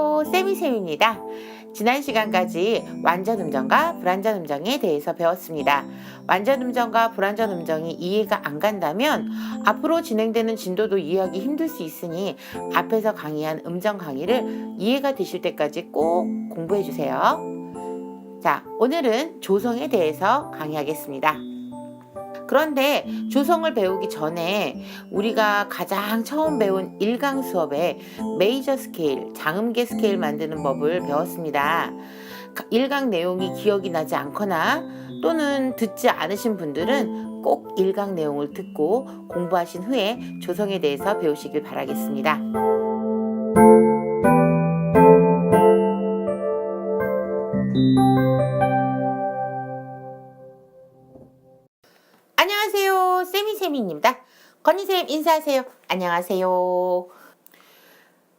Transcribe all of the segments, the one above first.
안녕하세요. 세미쌤입니다. 지난 시간까지 완전 음정과 불완전 음정에 대해서 배웠습니다. 완전 음정과 불완전 음정이 이해가 안 간다면 앞으로 진행되는 진도도 이해하기 힘들 수 있으니 앞에서 강의한 음정 강의를 이해가 되실 때까지 꼭 공부해 주세요. 자, 오늘은 조성에 대해서 강의하겠습니다. 그런데 조성을 배우기 전에 우리가 가장 처음 배운 1강 수업에 메이저 스케일, 장음계 스케일 만드는 법을 배웠습니다. 1강 내용이 기억이 나지 않거나 또는 듣지 않으신 분들은 꼭 1강 내용을 듣고 공부하신 후에 조성에 대해서 배우시길 바라겠습니다. 안녕하세요. 세미쌤입니다. 건희쌤 인사하세요. 안녕하세요.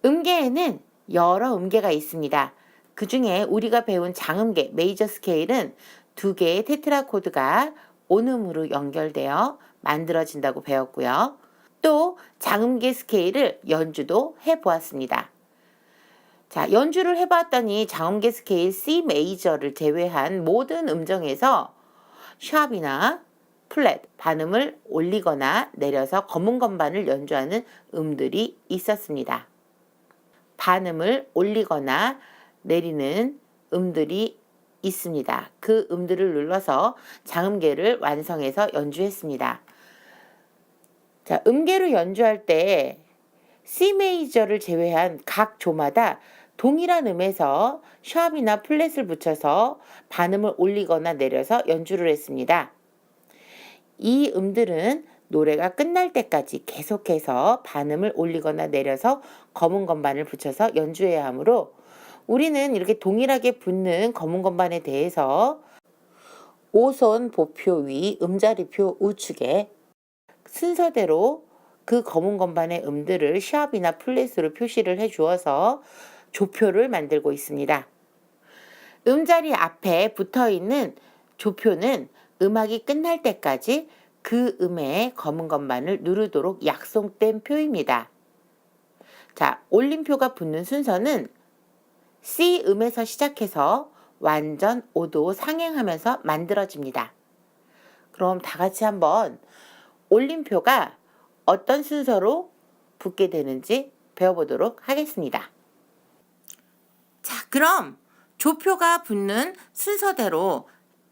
음계에는 여러 음계가 있습니다. 그 중에 우리가 배운 장음계, 메이저 스케일은 2개의 테트라코드가 온음으로 연결되어 만들어진다고 배웠고요. 또 장음계 스케일을 연주도 해보았습니다. 자, 연주를 해봤더니 장음계 스케일 C 메이저를 제외한 모든 음정에서 샵이나 플랫, 반음을 올리거나 내려서 검은 건반을 연주하는 음들이 있었습니다. 반음을 올리거나 내리는 음들이 있습니다. 그 음들을 눌러서 장음계를 완성해서 연주했습니다. 자, 음계로 연주할 때 C 메이저를 제외한 각 조마다 동일한 음에서 샵이나 플랫을 붙여서 반음을 올리거나 내려서 연주를 했습니다. 이 음들은 노래가 끝날 때까지 계속해서 반음을 올리거나 내려서 검은 건반을 붙여서 연주해야 하므로 우리는 이렇게 동일하게 붙는 검은 건반에 대해서 오손 보표 위 음자리표 우측에 순서대로 그 검은 건반의 음들을 샵이나 플랫으로 표시를 해 주어서 조표를 만들고 있습니다. 음자리 앞에 붙어 있는 조표는 음악이 끝날 때까지 그 음의 검은 건반을 누르도록 약속된 표입니다. 자, 올림표가 붙는 순서는 C 음에서 시작해서 완전 5도 상행하면서 만들어집니다. 그럼 다 같이 한번 올림표가 어떤 순서로 붙게 되는지 배워보도록 하겠습니다. 자, 그럼 조표가 붙는 순서대로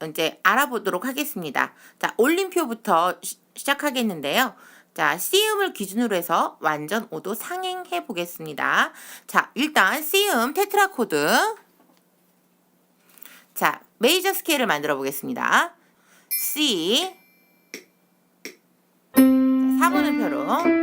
이제 알아보도록 하겠습니다. 자, 올림표부터 시작하겠는데요. 자, C음을 기준으로 해서 완전 5도 상행해 보겠습니다. 자, 일단 C음 테트라코드. 자, 메이저 스케일을 만들어 보겠습니다. C 4분음표로.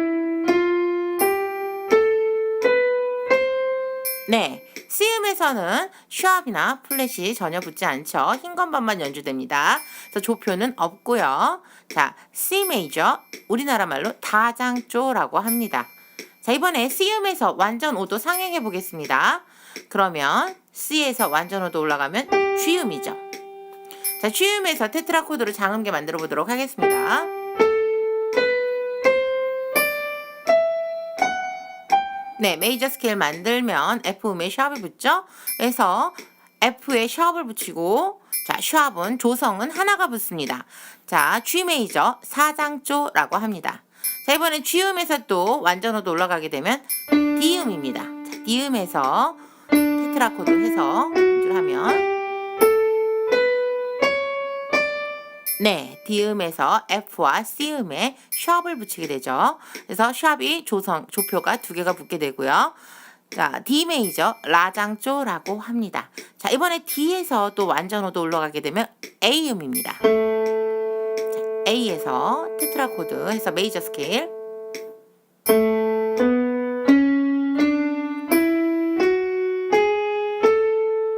네, C음에서는 샵이나 플랫이 전혀 붙지 않죠. 흰 건반만 연주됩니다. 그래서 조표는 없고요. 자, C 메이저, 우리나라 말로 다장조라고 합니다. 자, 이번에 C음에서 완전 5도 상행해 보겠습니다. 그러면 C에서 완전 5도 올라가면 G음이죠. 자, G음에서 테트라코드로 장음계 만들어 보도록 하겠습니다. 네, 메이저 스케일 만들면 F음에 샵이 붙죠? 그래서 F에 샵을 붙이고, 자, 샵은 조성은 하나가 붙습니다. 자, G 메이저 4장조라고 합니다. 자, 이번에 G음에서 또 완전호도 올라가게 되면 D음입니다. 자, D음에서 테트라코드 해서 연주를 하면 네, D음에서 F와 C음에 샵을 붙이게 되죠. 그래서 샵이 조표가 2개가 붙게 되고요. 자, D 메이저 라장조라고 합니다. 자, 이번에 D에서 또 완전호도 올라가게 되면 A음입니다. 자, A에서 테트라코드 해서 메이저 스케일.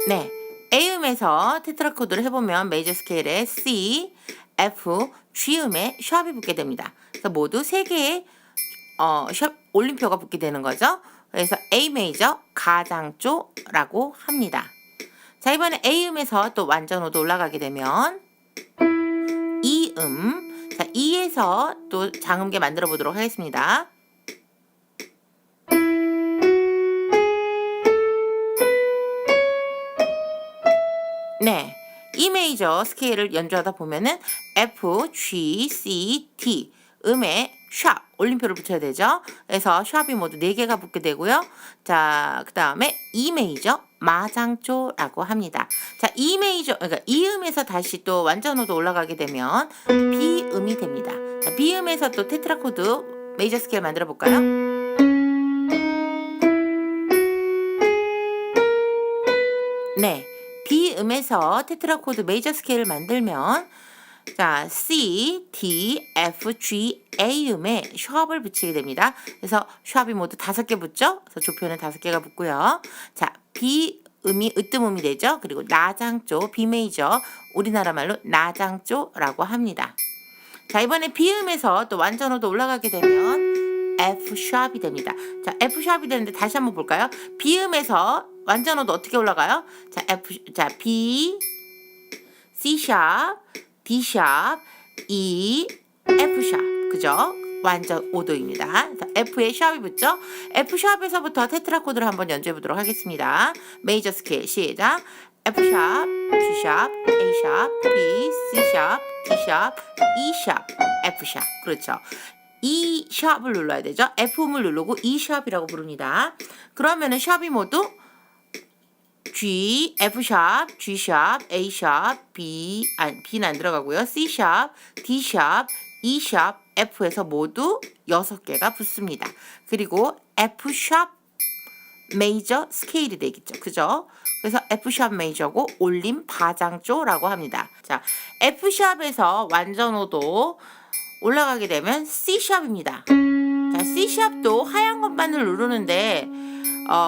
네, A음에서 테트라코드를 해보면 메이저 스케일에 C, F, G음에 샵이 붙게 됩니다. 그래서 모두 3개의 샵 올림표가 붙게 되는 거죠. 그래서 A 메이저 가장조라고 합니다. 자, 이번에 A음에서 또 완전 5도 올라가게 되면 E음. 자, E에서 또 장음계 만들어 보도록 하겠습니다. E 메이저 스케일을 연주하다 보면은 F, G, C, D 음에 샵 올림표를 붙여야 되죠. 그래서 샵이 모두 4개가 붙게 되고요. 자, 그 다음에 E 메이저 마장조라고 합니다. 자, E 메이저 그러니까 E 음에서 다시 또 완전호도 올라가게 되면 B 음이 됩니다. 자, B 음에서 또 테트라코드 메이저 스케일 만들어 볼까요? 네. B 음에서 테트라코드 메이저 스케일을 만들면 자, C, D, F, G, A 음에 샵을 붙이게 됩니다. 그래서 샵이 모두 5개 붙죠? 그래서 조표는 5개가 붙고요. 자, B 음이 으뜸음이 되죠? 그리고 나장조, B 메이저, 우리나라 말로 나장조라고 합니다. 자, 이번에 B 음에서 또 완전호도 올라가게 되면 F 샵이 됩니다. 자, F 샵이 되는데 다시 한번 볼까요? B 음에서 완전호도 어떻게 올라가요? 자, B, C 샵, D 샵, E, F 샵. 그죠? 완전 5도입니다. F에 샵이 붙죠? F 샵에서부터 테트라코드를 한번 연주해 보도록 하겠습니다. 메이저 스케일 시작. F 샵, G 샵, A 샵, B, C 샵, D 샵, E 샵, F 샵. 그렇죠. E 샵을 눌러야 되죠. F음을 누르고 E 샵이라고 부릅니다. 그러면은 샵이 모두 G, F 샵, G 샵, A 샵, B는 안 들어가고요. C 샵, D 샵, E 샵, F에서 모두 6개가 붙습니다. 그리고 F 샵 메이저 스케일이 되겠죠. 그죠? 그래서 F 샵 메이저고 올림 바장조라고 합니다. 자, F 샵에서 완전호도 올라가게 되면 C 샵입니다. 자, C 샵도 하얀 건반을 누르는데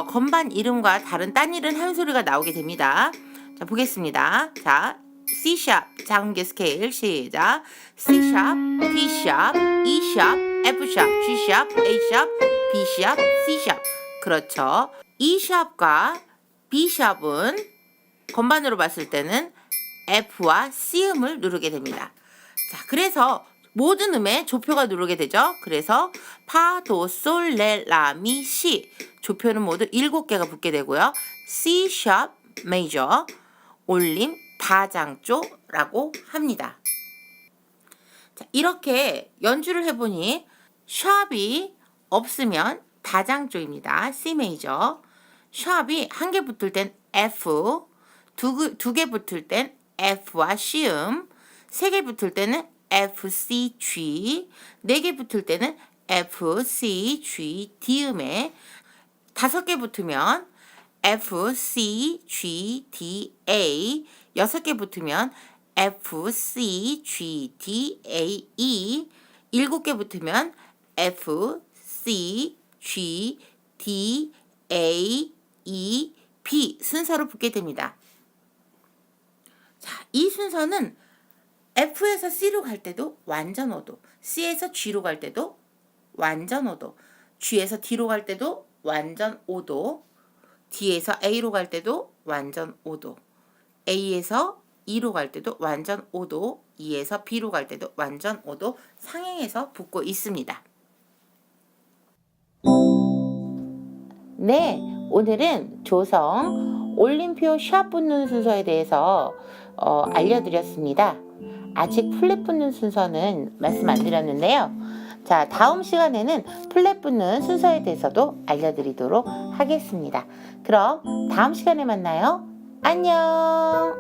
건반 이름과 다른 딴 이름 한 소리가 나오게 됩니다. 자, 보겠습니다. 자, C 샵 장음계 스케일 시작. C 샵, D 샵, E 샵, F 샵, G 샵, A 샵, B 샵, C 샵. 그렇죠. E 샵과 B 샵은 건반으로 봤을 때는 F와 C 음을 누르게 됩니다. 자, 그래서 모든 음에 조표가 누르게 되죠. 그래서 파, 도, 솔, 레, 라, 미, 시 조표는 모두 7개가 붙게 되고요. C 샵 메이저 올림 다장조라고 합니다. 자, 이렇게 연주를 해보니 샵이 없으면 다장조입니다. C 메이저. 샵이 1개 붙을 땐 F, 2개 붙을 땐 F와 C 음, 3개 붙을 때는 F, C, G, 4개 붙을 때는 F, C, G, D 음에 5개 붙으면 F, C, G, D, A, 6개 붙으면 F, C, G, D, A, E, 7개 붙으면 F, C, G, D, A, E, B 순서로 붙게 됩니다. 자, 이 순서는 F에서 C로 갈 때도 완전 5도, C에서 G로 갈 때도 완전 5도, G에서 D로 갈 때도 완전 5도, D에서 A로 갈 때도 완전 5도, A에서 E로 갈 때도 완전 5도, E에서 B로 갈 때도 완전 5도 상행해서 붙고 있습니다. 네, 오늘은 조성 올림표 샵 붙는 순서에 대해서 알려드렸습니다. 아직 플랫 붙는 순서는 말씀 안 드렸는데요. 자, 다음 시간에는 플랫 붙는 순서에 대해서도 알려드리도록 하겠습니다. 그럼 다음 시간에 만나요. 안녕.